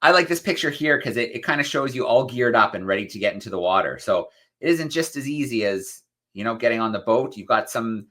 I like this picture here because it kind of shows you all geared up and ready to get into the water. So it isn't just as easy as, getting on the boat. You've got some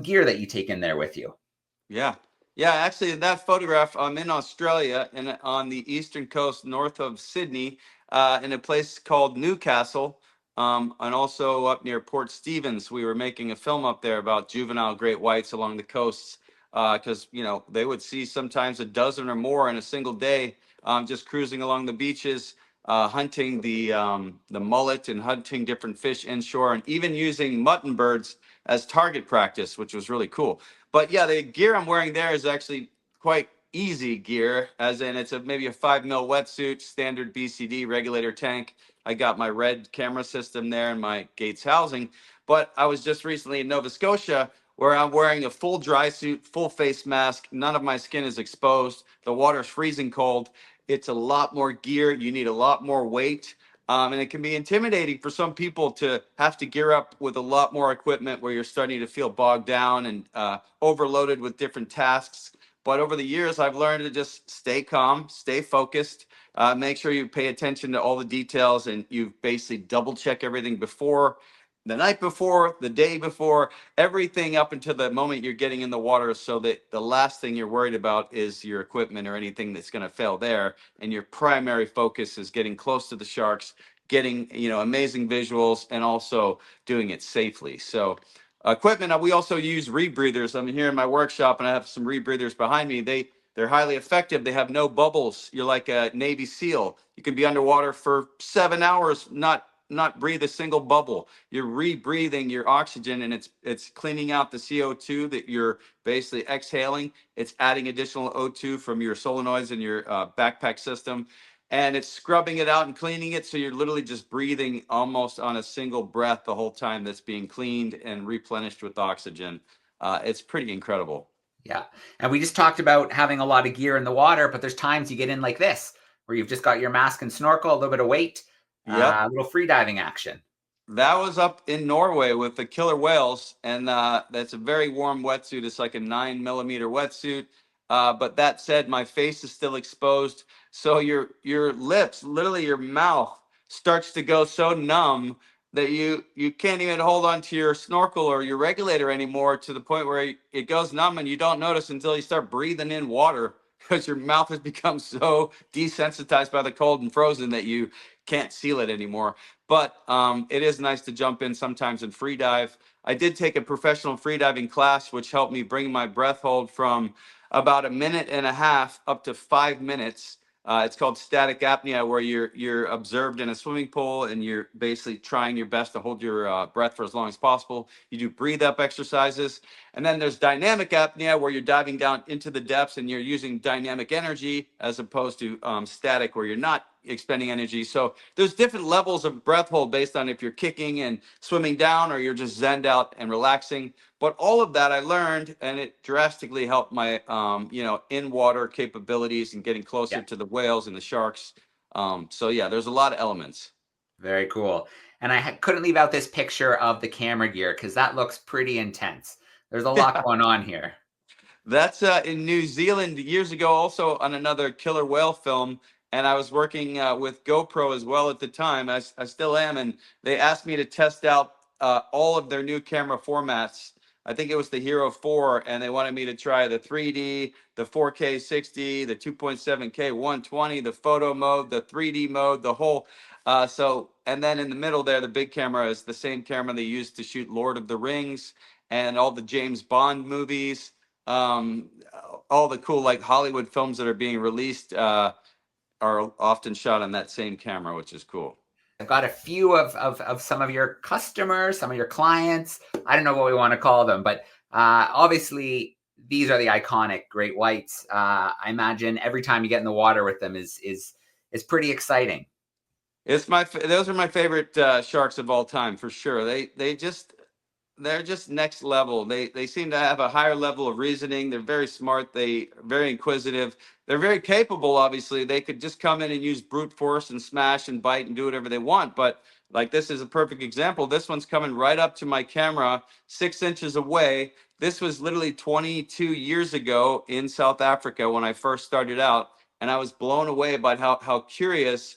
gear that you take in there with you. Yeah. Yeah, actually, in that photograph, I'm in Australia and on the eastern coast north of Sydney, in a place called Newcastle, and also up near Port Stephens. We were making a film up there about juvenile great whites along the coasts, because, they would see sometimes a dozen or more in a single day, just cruising along the beaches, hunting the mullet and hunting different fish inshore, and even using mutton birds as target practice, which was really cool. But yeah, the gear I'm wearing there is actually quite easy gear, as in it's maybe a 5 mil wetsuit, standard BCD regulator tank. I got my red camera system there and my Gates housing. But I was just recently in Nova Scotia where I'm wearing a full dry suit, full face mask. None of my skin is exposed. The water's freezing cold. It's a lot more gear. You need a lot more weight. And it can be intimidating for some people to have to gear up with a lot more equipment where you're starting to feel bogged down and overloaded with different tasks. But over the years, I've learned to just stay calm, stay focused, make sure you pay attention to all the details, and you basically double check everything before, the night before, the day before, everything up until the moment you're getting in the water, so that the last thing you're worried about is your equipment or anything that's going to fail there. And your primary focus is getting close to the sharks, getting, amazing visuals, and also doing it safely. So equipment, we also use rebreathers. I'm here in my workshop and I have some rebreathers behind me. They're highly effective. They have no bubbles. You're like a Navy SEAL. You can be underwater for 7 hours, not breathe a single bubble. You're rebreathing your oxygen, and it's cleaning out the CO2 that you're basically exhaling. It's adding additional O2 from your solenoids in your backpack system, and it's scrubbing it out and cleaning it. So you're literally just breathing almost on a single breath the whole time that's being cleaned and replenished with oxygen. It's pretty incredible. Yeah. And we just talked about having a lot of gear in the water, but there's times you get in like this, where you've just got your mask and snorkel, a little bit of weight, Yep. a little free diving action. That was up in Norway with the killer whales, and that's a very warm wetsuit. It's like a 9 millimeter wetsuit. But that said, my face is still exposed, so your lips, literally your mouth, starts to go so numb that you can't even hold on to your snorkel or your regulator anymore, to the point where it goes numb, and you don't notice until you start breathing in water, because your mouth has become so desensitized by the cold and frozen that you can't seal it anymore. But it is nice to jump in sometimes and free dive. I did take a professional freediving class, which helped me bring my breath hold from about a minute and a half up to 5 minutes. It's called static apnea, where you're observed in a swimming pool and you're basically trying your best to hold your breath for as long as possible. You do breathe up exercises. And then there's dynamic apnea, where you're diving down into the depths and you're using dynamic energy, as opposed to static, where you're not expending energy. So there's different levels of breath hold based on if you're kicking and swimming down or you're just zenned out and relaxing. But all of that I learned, and it drastically helped my in water capabilities and getting closer Yeah. to the whales and the sharks. So yeah, there's a lot of elements. Very cool. And I couldn't leave out this picture of the camera gear because that looks pretty intense. There's a lot going on here. That's in New Zealand years ago, also on another killer whale film. And I was working with GoPro as well at the time. I still am. And they asked me to test out all of their new camera formats. I think it was the Hero 4, and they wanted me to try the 3D, the 4K 60, the 2.7K 120, the photo mode, the 3D mode, the whole. And then in the middle there, the big camera is the same camera they used to shoot Lord of the Rings and all the James Bond movies. um, all the cool like Hollywood films that are being released are often shot on that same camera, which is cool. I've got a few of some of your customers, some of your clients. I don't know what we want to call them, but obviously these are the iconic great whites. I imagine every time you get in the water with them is pretty exciting. Those are my favorite sharks of all time for sure. They're just next level. They seem to have a higher level of reasoning. They're very smart. They're very inquisitive. They're very capable. Obviously, they could just come in and use brute force and smash and bite and do whatever they want. But like, this is a perfect example. This one's coming right up to my camera, 6 inches away. This was literally 22 years ago in South Africa when I first started out. and I was blown away by how curious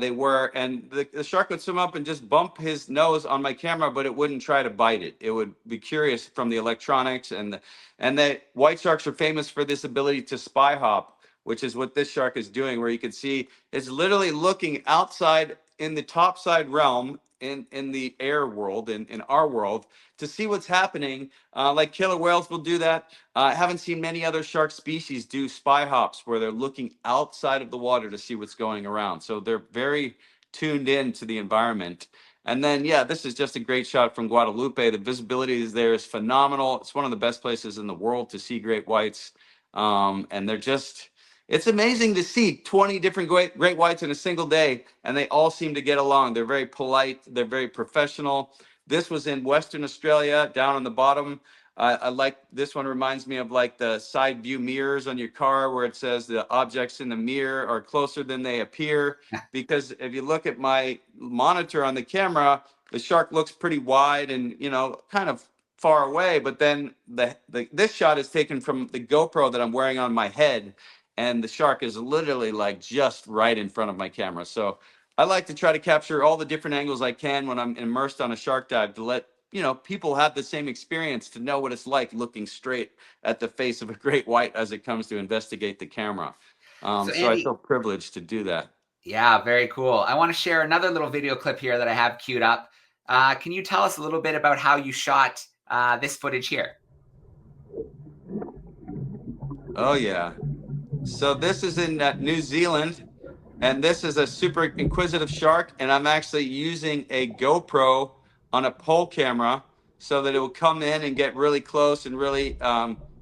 they were. And the shark would swim up and just bump his nose on my camera, but it wouldn't try to bite it. It would be curious from the electronics. And the white sharks are famous for this ability to spy hop, which is what this shark is doing, where you can see it's literally looking outside in the topside realm in the air world, in our world, to see what's happening. Like killer whales will do that. I haven't seen many other shark species do spy hops where they're looking outside of the water to see what's going around. So they're very tuned in to the environment. And then, yeah, this is just a great shot from Guadalupe. The visibility is there is phenomenal. It's one of the best places in the world to see great whites. And they're just, it's amazing to see 20 different great whites in a single day, and they all seem to get along. They're very polite. They're very professional. This was in Western Australia, down on the bottom. I like this one. Reminds me of like the side view mirrors on your car, where it says the objects in the mirror are closer than they appear. Because if you look at my monitor on the camera, the shark looks pretty wide and, you know, kind of far away. But then this shot is taken from the GoPro that I'm wearing on my head, and the shark is literally like just right in front of my camera. So I like to try to capture all the different angles I can when I'm immersed on a shark dive, to let people have the same experience, to know what it's like looking straight at the face of a great white as it comes to investigate the camera. So So I feel Andy, privileged to do that. yeah, very cool. I want to share another little video clip here that I have queued up. Can you tell us a little bit about how you shot this footage here? Oh yeah. So this is in New Zealand, and this is a super inquisitive shark, and I'm actually using a GoPro on a pole camera so that it will come in and get really close and really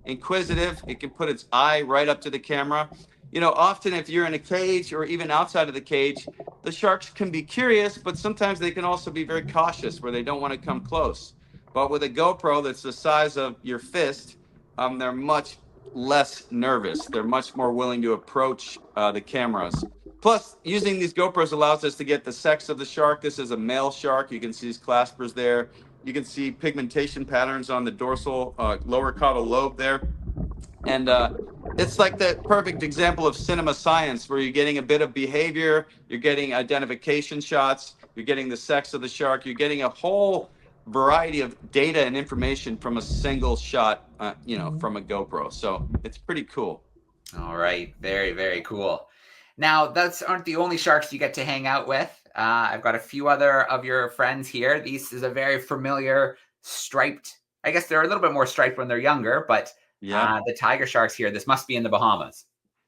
inquisitive. It can put its eye right up to the camera. Often if you're in a cage or even outside of the cage, the sharks can be curious, but sometimes they can also be very cautious, where they don't want to come close. But with a GoPro that's the size of your fist, they're much less nervous. They're much more willing to approach the cameras. Plus, using these GoPros allows us to get the sex of the shark. This is a male shark. You can see his claspers there. You can see pigmentation patterns on the dorsal lower caudal lobe there. And it's like the perfect example of cinema science, where you're getting a bit of behavior, you're getting identification shots, you're getting the sex of the shark, you're getting a whole variety of data and information from a single shot, from a GoPro. So it's pretty cool. All right, very, very cool. Now, those aren't the only sharks you get to hang out with. I've got a few other of your friends here. This is a very familiar striped. I guess they're a little bit more striped when they're younger, but Yeah. the tiger sharks here, this must be in the Bahamas.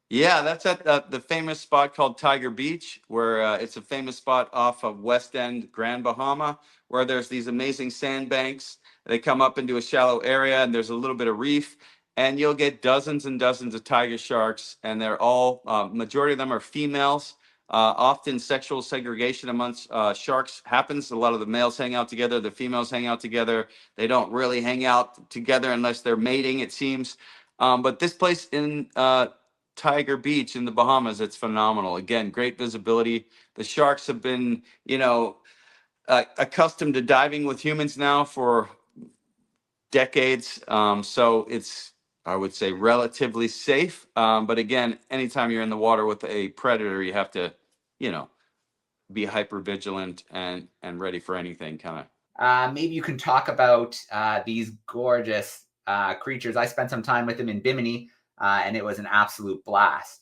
Yeah, that's at the famous spot called Tiger Beach, where it's a famous spot off of West End, Grand Bahama, where there's these amazing sandbanks. They come up into a shallow area, and there's a little bit of reef, and you'll get dozens and dozens of tiger sharks, and they're all, majority of them are females. Often sexual segregation amongst sharks happens. A lot of the males hang out together, the females hang out together. They don't really hang out together unless they're mating, it seems. But this place in Tiger Beach in the Bahamas, it's phenomenal. Again, great visibility. The sharks have been, accustomed to diving with humans now for decades. So it's, I would say, relatively safe. But again, anytime you're in the water with a predator, you have to, you know, be hyper vigilant and ready for anything, kind of. Maybe you can talk about these gorgeous creatures. I spent some time with them in Bimini, and it was an absolute blast.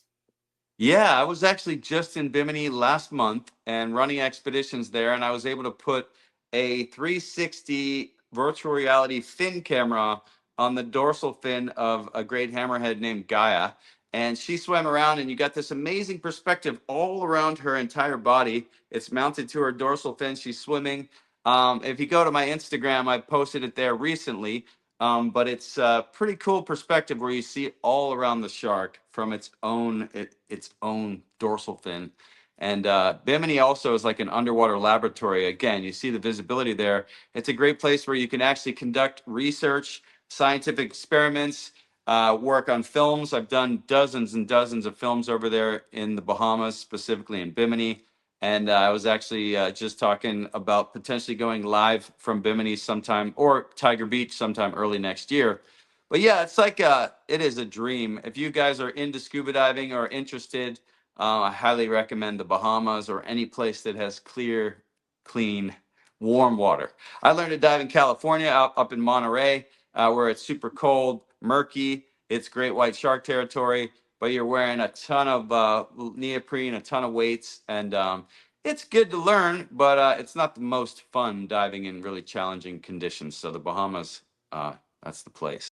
Yeah, I was actually just in Bimini last month and running expeditions there, and I was able to put a 360 virtual reality fin camera on the dorsal fin of a great hammerhead named Gaia. And she swam around, and you got this amazing perspective all around her entire body. It's mounted to her dorsal fin. She's swimming. If you go to my Instagram, I posted it there recently. But it's a pretty cool perspective, where you see all around the shark from its own dorsal fin. And Bimini also is like an underwater laboratory. Again, you see the visibility there. It's a great place where you can actually conduct research, scientific experiments, work on films. I've done dozens and dozens of films over there in the Bahamas, specifically in Bimini. And I was actually just talking about potentially going live from Bimini sometime, or Tiger Beach sometime early next year. But yeah, it's like it is a dream. If you guys are into scuba diving or interested, I highly recommend the Bahamas or any place that has clear, clean, warm water. I learned to dive in California, up in Monterey, where it's super cold, murky. It's great white shark territory, but you're wearing a ton of neoprene, a ton of weights, and it's good to learn, but it's not the most fun diving in really challenging conditions. So the Bahamas, that's the place.